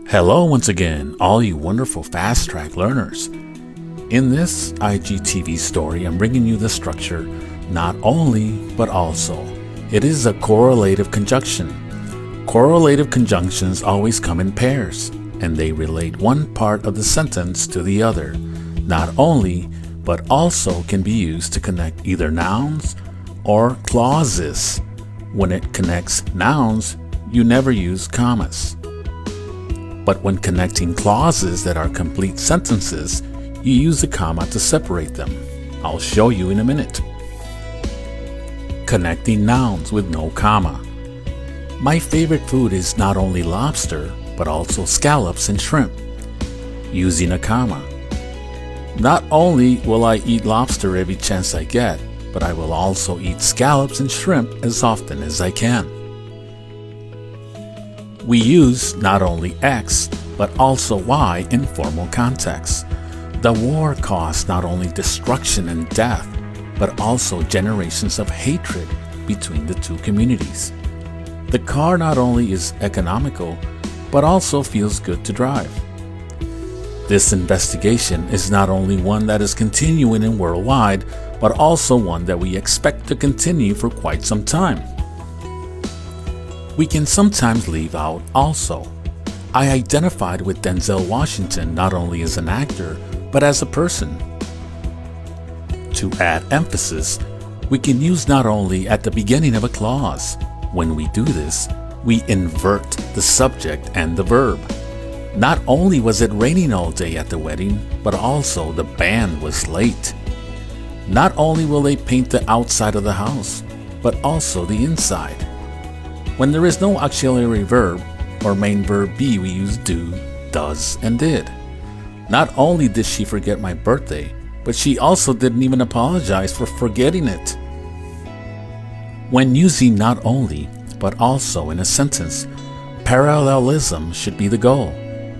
Hello once again, all you wonderful fast track learners. In this IGTV story, I'm bringing you the structure not only, but also. It is a correlative conjunction. Correlative conjunctions always come in pairs, and they relate one part of the sentence to the other. Not only, but also can be used to connect either nouns or clauses. When it connects nouns, you never use commas. But when connecting clauses that are complete sentences, you use a comma to separate them. I'll show you in a minute. Connecting nouns with no comma. My favorite food is not only lobster, but also scallops and shrimp. Using a comma. Not only will I eat lobster every chance I get, but I will also eat scallops and shrimp as often as I can. We use not only X, but also Y in formal contexts. The war caused not only destruction and death, but also generations of hatred between the two communities. The car not only is economical, but also feels good to drive. This investigation is not only one that is continuing and worldwide, but also one that we expect to continue for quite some time. We can sometimes leave out also. I identified with Denzel Washington not only as an actor, but as a person. To add emphasis, we can use not only at the beginning of a clause. When we do this, we invert the subject and the verb. Not only was it raining all day at the wedding, but also the band was late. Not only will they paint the outside of the house, but also the inside. When there is no auxiliary verb or main verb be, we use do, does, and did. Not only did she forget my birthday, but she also didn't even apologize for forgetting it. When using not only, but also in a sentence, parallelism should be the goal.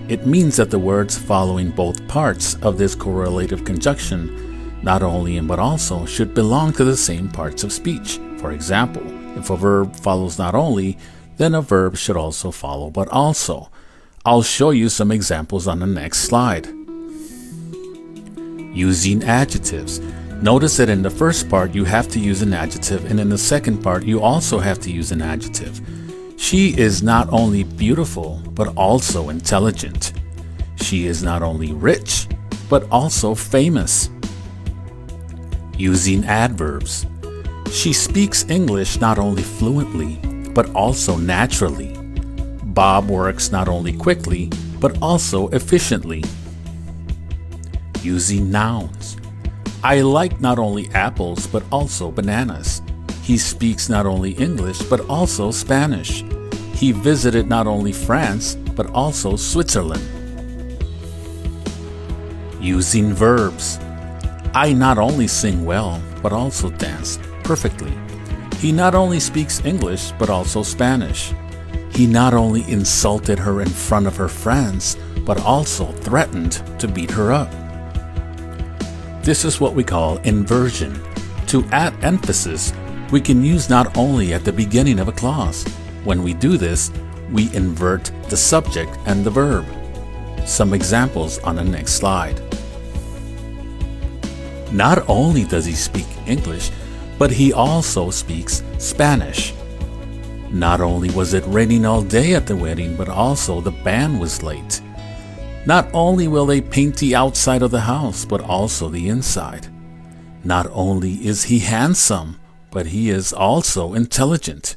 It means that the words following both parts of this correlative conjunction, not only and but also, should belong to the same parts of speech. For example, if a verb follows not only, then a verb should also follow but also. I'll show you some examples on the next slide. Using adjectives. Notice that in the first part you have to use an adjective, and in the second part you also have to use an adjective. She is not only beautiful, but also intelligent. She is not only rich, but also famous. Using adverbs. She speaks English not only fluently, but also naturally. Bob works not only quickly, but also efficiently. Using nouns. I like not only apples, but also bananas. He speaks not only English, but also Spanish. He visited not only France, but also Switzerland. Using verbs. I not only sing well, but also dance perfectly. He not only speaks English, but also Spanish. He not only insulted her in front of her friends, but also threatened to beat her up. This is what we call inversion. To add emphasis, we can use not only at the beginning of a clause. When we do this, we invert the subject and the verb. Some examples on the next slide. Not only does he speak English, but he also speaks Spanish. Not only was it raining all day at the wedding, but also the band was late. Not only will they paint the outside of the house, but also the inside. Not only is he handsome, but he is also intelligent.